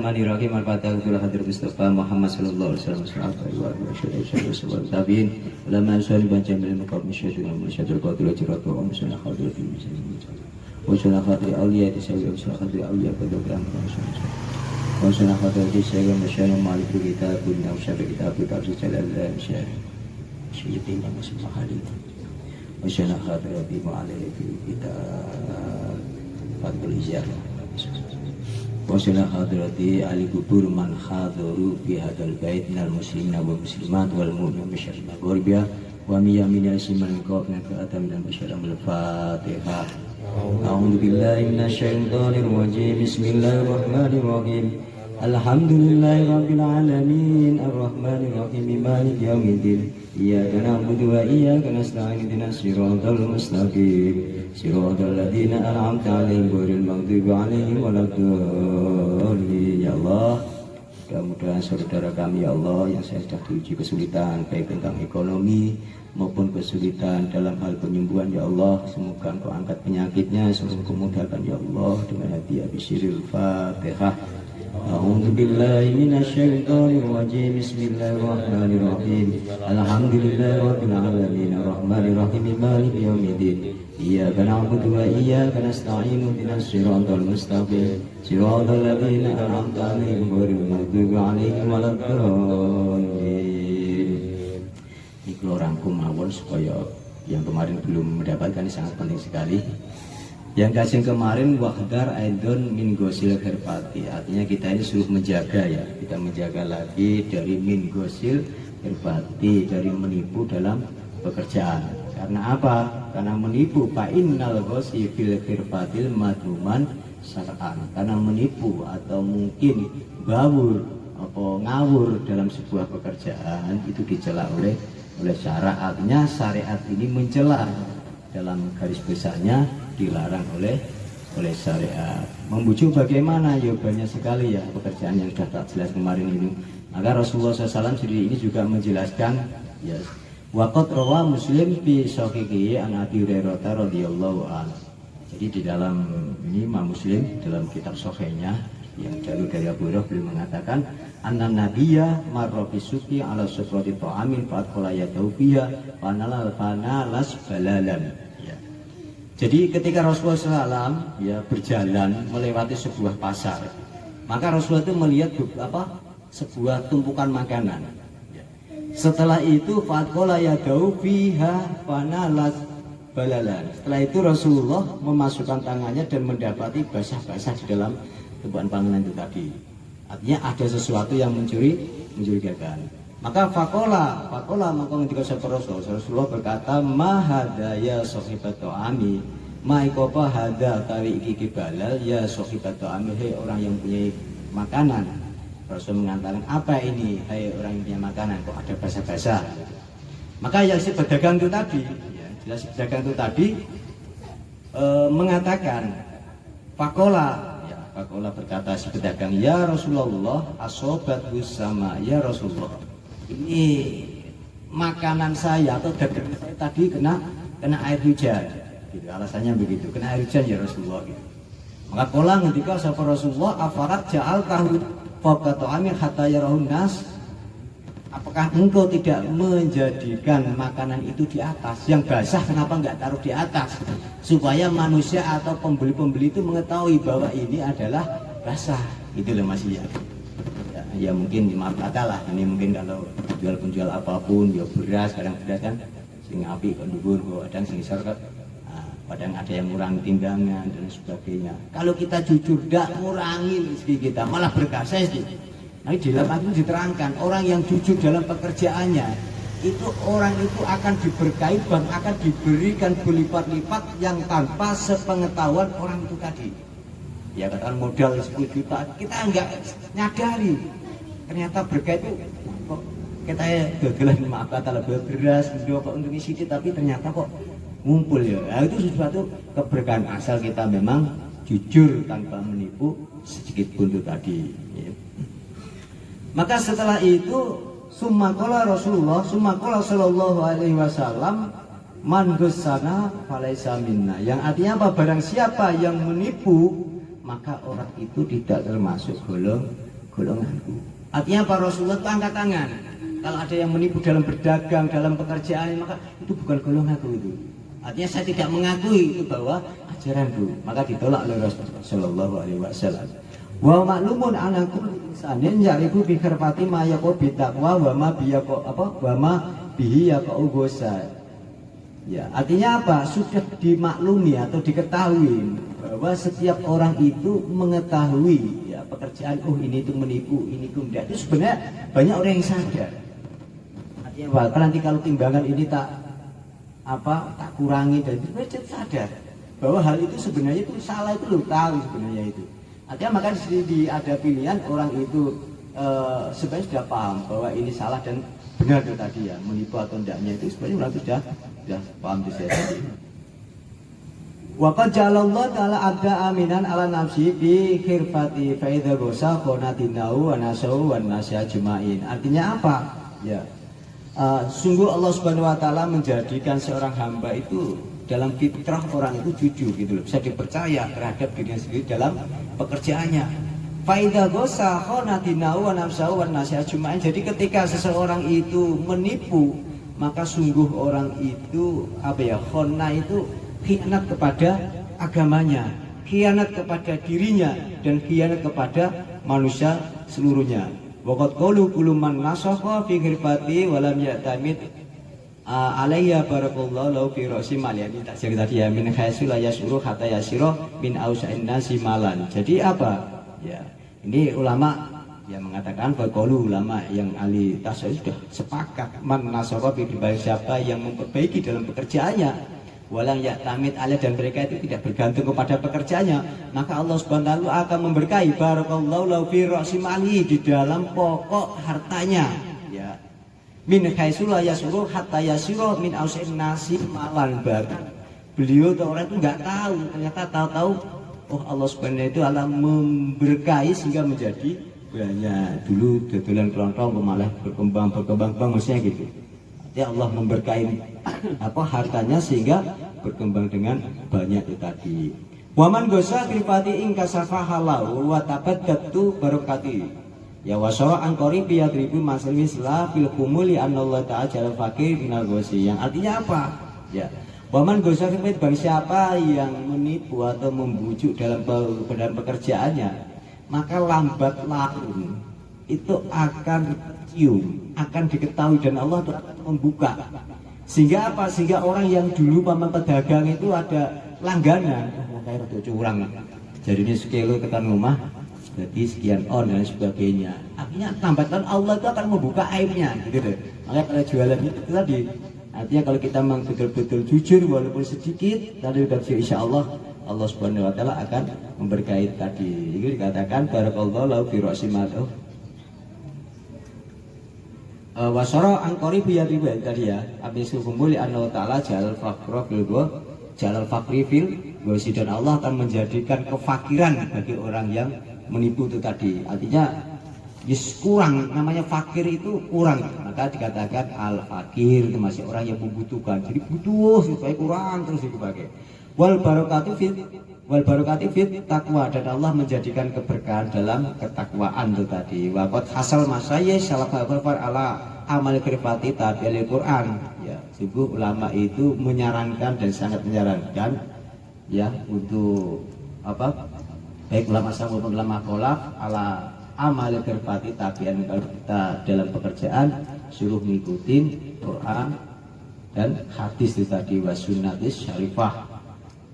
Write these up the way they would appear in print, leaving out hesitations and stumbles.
Bismillahirrahmanirrahim. Al-Fatihah kepada Hadrat Mustafa Muhammad sallallahu alaihi wasallam. Tabiin ulama salih baca bil maqam syaikhul musyadul qadir jiratu wa musnah khadir fi wa sunah khadir awliya tisawwi wa sunah khadir awliya pada gram wa sunah khadir tisawwi masyaallah malik kita punya usaha kita tafsir jalal syekh syaikhina masih mahali wa sunah khadir bi ma'alai kita fadl ijazah Wasana hadrati ali kubur man hadaru fi hadzal bait minal muslimina wal muslimat wal mu'minin bisyarri maghribiya wa miyamina siman qafna ka'atam dan bisyarri al-fatihah. A'udzu billahi minasyaitonir rajim. Bismillahirrahmanirrahim. Alhamdulillahi rabbil alamin arrahmanir rahim maliki yaumiddin. Iyyaka na'budu wa iyyaka nasta'in ihdinas siratal mustaqim. Siratal ladzina an'amta 'alaihim ghairil maghdubi 'alaihim waladdallin. Ya Allah, mudah-mudahan saudara kami ya Allah yang sedang diuji kesulitan baik tentang ekonomi maupun kesulitan dalam hal penyembuhan ya Allah, semoga Engkau angkat penyakitnya, semoga Engkau mudahkan ya Allah dengan hadiah bisyiril Fatihah. A'udzu billahi minasyaitonir rajim. Bismillahirrahmanirrahim. Alhamdulillahi rabbil alamin arrahmanir rahim maliki yaumiddin. Iyyaka na'budu wa iyyaka nasta'in ihdinas siratal mustaqim. Siratal ladzina an'amta 'alaihim ghairil maghdubi 'alaihim waladdallin. Ini kalau rangkum mawon supaya yang kemarin belum mendapatkan sangat penting sekali. Yang kasih kemarin wahdar aidon min gosil herpati, artinya kita ini suruh menjaga ya, kita menjaga lagi dari min gosil herpati, dari menipu dalam pekerjaan. Karena apa? Karena menipu fa innal ghosi fil herpatil madhuman syar'an. Karena menipu atau mungkin bawur atau ngawur dalam sebuah pekerjaan itu dicela oleh syara'. Artinya syariat ini mencela, dalam garis besarnya dilarang oleh syariat. Membujuk bagaimana? Ya banyak sekali ya pekerjaan yang sudah tak jelas kemarin ini. Maka Rasulullah SAW sendiri ini juga menjelaskan ya, waqad rawa Muslim fi sahihihi an Abi Hurairah radhiyallahu anhu. Jadi di dalam ini Imam Muslim dalam kitab sahihnya yang jalur dari Abu Hurairah beliau mengatakan anna nabiyya marra fi suqi ala sufrati ta'amin fa'qala yadahu fiha wa nalas balalan. Jadi ketika Rasulullah SAW ya berjalan melewati sebuah pasar, maka Rasulullah itu melihat sebuah tumpukan makanan. Setelah itu faqala yadau fiha fanalas balalan. Setelah itu Rasulullah memasukkan tangannya dan mendapati basah-basah di dalam tumpukan panganan itu tadi. Artinya ada sesuatu yang mencurigakan. Maka fakola maka ketika Rasulullah berkata mahada ya sahibat ta'ami, maikopa hada tawi iki balal ya sahibat ta'ami, hei orang yang punya makanan. Rasul mengatakan apa ini, hei orang yang punya makanan kok ada basah-basah. Maka yang si pedagang itu tadi ya, jelas si pedagang itu tadi mengatakan fakola berkata si pedagang, ya Rasulullah asobat sama, ya Rasulullah ini makanan saya atau dagangan saya tadi kena air hujan gitu, alasannya begitu, kena air hujan ya Rasulullah gitu. Maka kolang ketika sapa Rasulullah afarat ja'al tahu faqat amin hatta yarahun nas, apakah engkau tidak menjadikan makanan itu di atas yang basah, kenapa enggak taruh di atas supaya manusia atau pembeli-pembeli itu mengetahui bahwa ini adalah basah gitu loh Mas ya. Ya mungkin maaf kata lah, ini mungkin kalau jual apapun, ya beras, kadang beras kan sing api kok dhuwur, kok kadang sing isor kok kadang ada yang ngurangi timbangan dan sebagainya. Kalau kita jujur tidak ngurangi rezeki kita, malah berkah sih. Nah di dalam itu diterangkan orang yang jujur dalam pekerjaannya itu orang itu akan diberkahi dan akan diberikan berlipat-lipat yang tanpa sepengetahuan orang itu tadi. Ya katakan modal 10 juta kita enggak nyadari, ternyata berkah itu kok kita gagal, maaf kata lebih beras kok untuk isi tapi ternyata kok ngumpul ya. Nah, itu sesuatu keberkahan asal kita memang jujur tanpa menipu sedikit pun itu tadi ya. Maka setelah itu summakola Rasulullah sallallahu alaihi wasallam man ghassana falaisa minna, yang artinya apa? Barang siapa yang menipu maka orang itu tidak termasuk golonganku. Artinya apa? Rasulullah itu angkat tangan. Kalau ada yang menipu dalam berdagang, dalam pekerjaan, maka itu bukan golonganku itu. Artinya saya tidak mengakui itu bahwa ajaranku, maka ditolak oleh Rasulullah Shallallahu Alaihi Wasallam. Wa maklumun anakum insanin yaiku bi khirfati ma yaqo bi taqwa wa ma bi yaqo apa wa ma bihi yaqo gosa. Ya, artinya apa? Sudah dimaklumi atau diketahui bahwa setiap orang itu mengetahui ya pekerjaan ini itu menipu, ini itu tidak. Itu sebenarnya banyak orang yang sadar. Artinya apa? Nanti kalau timbangan ini tak kurangi dan itu sadar bahwa hal itu sebenarnya itu salah, itu lo tahu sebenarnya itu. Artinya maka ada pilihan orang itu sebenarnya sudah paham bahwa ini salah dan benar itu tadi ya, menipu atau tidaknya itu sebenarnya orang itu sudah paham di sini. Wa qad jalallahu ta'ala ada aminan ala nafsi bi khirfati fa idza gosa qonatinahu wa nasau wa nasya jumain. Artinya apa? Ya. Sungguh Allah Subhanahu wa taala menjadikan seorang hamba itu dalam fitrah orang itu jujur gitu loh, bisa dipercaya terhadap dirinya sendiri dalam pekerjaannya. Faida gosa khonatinahu wa nafsahu wa nasya jumain. Jadi ketika seseorang itu menipu, maka sungguh orang itu khona itu khianat kepada agamanya, khianat kepada dirinya, dan khianat kepada manusia seluruhnya. Waqad qalu kullu man nasakha fi ghirfati wa lam ya'tamid alayya barakallahu lahu fi ra'si mal. Ya tak cerita dia min khaisul yasuru hatta yasira min ausa'in nasi malan. Jadi apa? Ya, ini ulama yang mengatakan bahwa ulama yang ahli tasawuf sudah sepakat man nasakha fi ghirfati, siapa yang memperbaiki dalam pekerjaannya walang ya'tamid alaih, dan mereka itu tidak bergantung kepada pekerjaannya, maka Allah Subhanahu wa taala akan memberkahi barakallahu lahu fi ra'si mali, di dalam pokok hartanya ya. Min haitsu la yasuru hatta yasiru min ausin nasi malan. Bahkan beliau atau orang itu nggak tahu, ternyata tahu-tahu Allah Subhanahu itu alam memberkahi sehingga menjadi banyak. Dulu dodolan kelontong malah berkembang maksudnya gitu. Ya Allah memberkahi hartanya sehingga berkembang dengan banyak itu tadi. Waman gosa kripati ing kasafa halau wa tabaddatu barakati. Ya wasara an qaribi yadribu masalis la fil kumuli anallahu ta'ala jalal fakir minal gosi. Yang artinya apa? Ya. Waman gosa kripati bagi siapa yang menipu atau membujuk dalam pekerjaannya, maka lambat laun itu akan akan diketahui dan Allah itu akan membuka. Sehingga apa? Sehingga orang yang dulu paman pedagang itu ada langganan, kayak rada curang. Jadi ini sekilo tekan rumah, jadi sekian on dan sebagainya. Artinya tambatan Allah itu akan membuka aibnya, gitu deh. Makanya kalau jualan itu tadi, artinya kalau kita memang betul-betul jujur walaupun sedikit, tadi udah insya Allah Allah Subhanahu wa taala akan memberkahi tadi. Itu dikatakan barakallahu lahu fi ra'si mal. Wasara angkori biyati tadi ya. Habis kumpul Allah taala jalal fakri fil gosi, dan Allah akan menjadikan kefakiran bagi orang yang menipu itu tadi. Artinya kurang, namanya fakir itu kurang, maka dikatakan al fakir itu masih orang yang membutuhkan. Jadi butuh supaya kurang terus dipakai. Wal barakati fit takwa, dan Allah menjadikan keberkahan dalam ketakwaan itu tadi. Waqat hasal masaya salah kafar ala amal krifati tabi'il Quran. Ya, sungguh ulama itu menyarankan dan sangat menyarankan ya untuk baik ulama sama maupun ulama kholaf ala amal krifati tabi'in. Kalau kita dalam pekerjaan suruh ngikutin Quran dan hadis itu tadi, wasunatis syarifah.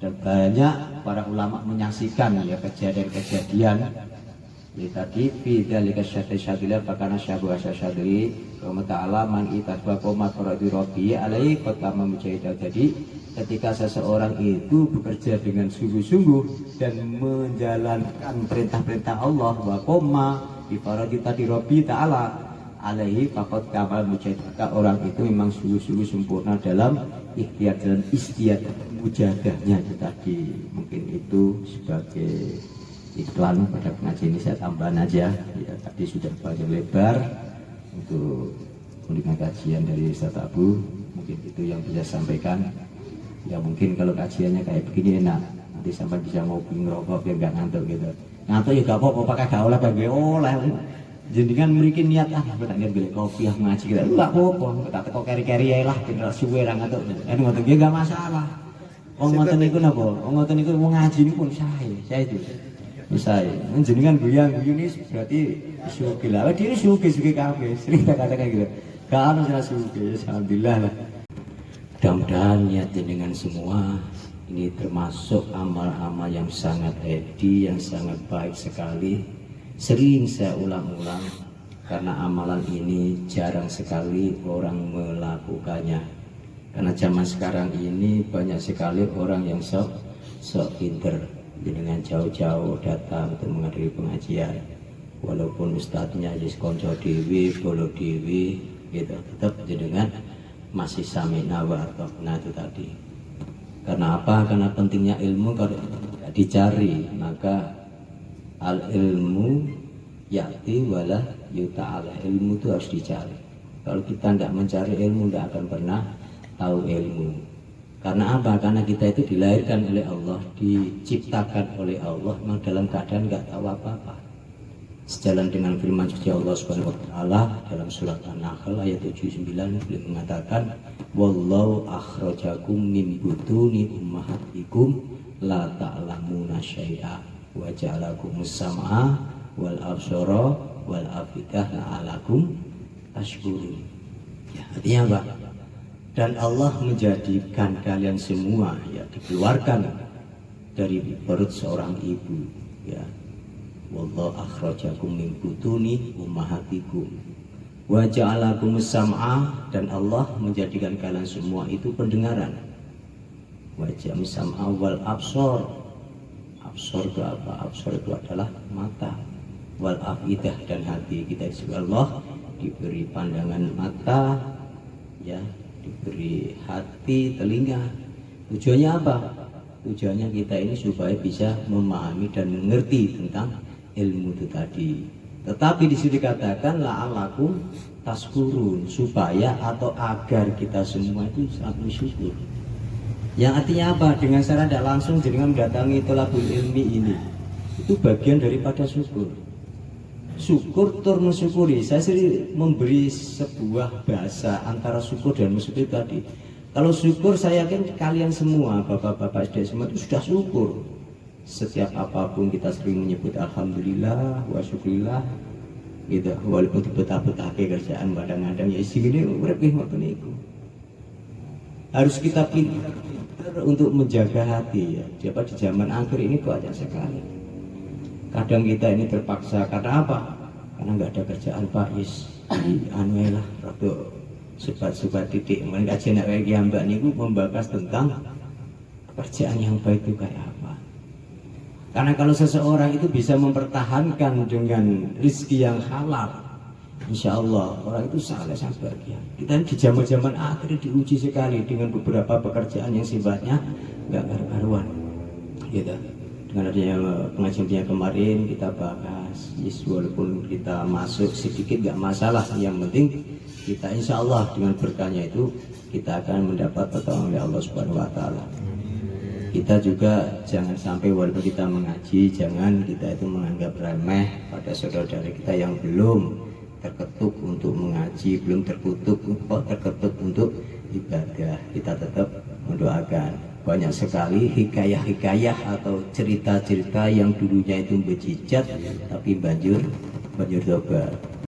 Dan banyak para ulama menyaksikan ya kejadian-kejadian ya tadi fidzalika syadila fakana syabu asyadri wa ta'ala man itasba qoma qaradi rabbi alai qatama mujahidah. Jadi ketika seseorang itu bekerja dengan sungguh-sungguh dan menjalankan perintah-perintah Allah wa qoma bi faradati rabbi ta'ala alaihi faqad kamal mujahidah, orang itu memang sungguh-sungguh sempurna dalam ikhtiar dan istiad mujadahnya itu tadi. Mungkin itu sebagai iklan pada pengajian ini, saya tambahan aja ya, tadi sudah panjang lebar untuk kunjungan kajian dari Ustaz Abu, mungkin itu yang bisa sampaikan ya. Mungkin kalau kajiannya kayak begini enak, nanti sampai bisa ngopi ngerokok biar nggak ngantuk gitu. Ngato ya gak apa-apa pakai gak oleh pakai oleh. Jenengan mriki niat aku tak niat golek kopi aku ngaji kira enggak apa-apa. Tak teko keri-keri ae lah ben suwe ra ngatuk. Ngoten nggih enggak masalah. Wong ngoten niku napa? Wong ngoten niku wong ngaji niku pun saya itu. Bisa ya. Jenengan guyu ini berarti sugih lah. Dhewe sugih kabeh. Sering tak katakan gitu. Gak ono sing sugih, alhamdulillah lah. Mudah-mudahan niat jenengan semua ini termasuk amal-amal yang sangat edi, yang sangat baik sekali. Sering saya ulang-ulang karena amalan ini jarang sekali orang melakukannya. Karena zaman sekarang ini banyak sekali orang yang sok pinter, dengan jauh-jauh datang untuk menghadiri pengajian. Walaupun ustadznya jadi konco dewi, bolo dewi, gitu, tetap dengan masih sami nawa atau nah itu tadi. Karena apa? Karena pentingnya ilmu kalau dicari, maka al ilmu ya'ti wala yuta'ala. Ilmu itu harus dicari. Kalau kita tidak mencari ilmu, tidak akan pernah tahu ilmu. Karena apa? Karena kita itu dilahirkan oleh Allah, diciptakan oleh Allah, memang dalam keadaan nggak tahu apa-apa. Sejalan dengan firman suci Allah Subhanahu wa taala dalam surat An-Nahl ayat 79, beliau mengatakan wallahu akhrajakum min butuni ummahatikum la ta'lamuna syai'a wa ja'alakumus sam'a wal absara wal afidah la'alakum tashkurun. Ya, artinya apa? Dan Allah menjadikan kalian semua ya dikeluarkan dari perut seorang ibu, ya. Wallahu akhrajakum min butuni ummahatikum wa ja'alakumus sam'a, dan Allah menjadikan kalian semua itu pendengaran. Wa ja'alakumus sam'a wal absar. Absar itu apa? Absar itu adalah mata. Wal afidah, dan hati. Kita disebut Allah diberi pandangan mata, ya, diberi hati, telinga. Tujuannya apa? Tujuannya kita ini supaya bisa memahami dan mengerti tentang ilmu itu tadi. Tetapi di sini dikatakan la'alakum tashkurun, supaya atau agar kita semua itu sangat bersyukur. Yang artinya apa? Dengan cara tidak langsung dengan mendatangi thalabul ilmi ini, itu bagian daripada syukur. Syukur tur mensyukuri. Saya sering memberi sebuah bahasa antara syukur dan mensyukuri tadi. Kalau syukur, saya yakin kalian semua, bapak-bapak SD semua itu sudah syukur. Setiap apapun kita sering menyebut alhamdulillah wa syukurillah, gitu. Walaupun betah-betah kerjaan kadang-kadang ya sini urip ngoten niku. Harus kita pintar untuk menjaga hati, ya. Siapa di zaman akhir ini banyak sekali. Kadang kita ini terpaksa karena apa? Karena nggak ada kerjaan Pak Is. Anu lah, rada sebat-sebat titik. Mungkin kajian kayak Mbak niku membahas tentang pekerjaan yang baik itu kayak apa. Karena kalau seseorang itu bisa mempertahankan dengan rezeki yang halal, insya Allah orang itu sangat bahagia. Kita di zaman-zaman akhir diuji sekali dengan beberapa pekerjaan yang sifatnya nggak karu-karuan, gitu. Dengan adanya pengajian kemarin kita bahas, yes, walaupun kita masuk sedikit nggak masalah. Yang penting kita insya Allah dengan berkahnya itu kita akan mendapat pertolongan oleh Allah Subhanahu Wa Taala. Kita juga jangan sampai walaupun kita mengaji, jangan kita itu menganggap remeh pada saudara-saudara kita yang belum terketuk untuk mengaji, belum terketuk untuk ibadah. Kita tetap mendoakan. Banyak sekali hikayah-hikayah atau cerita-cerita yang dulunya itu bejijat tapi banjur tobat.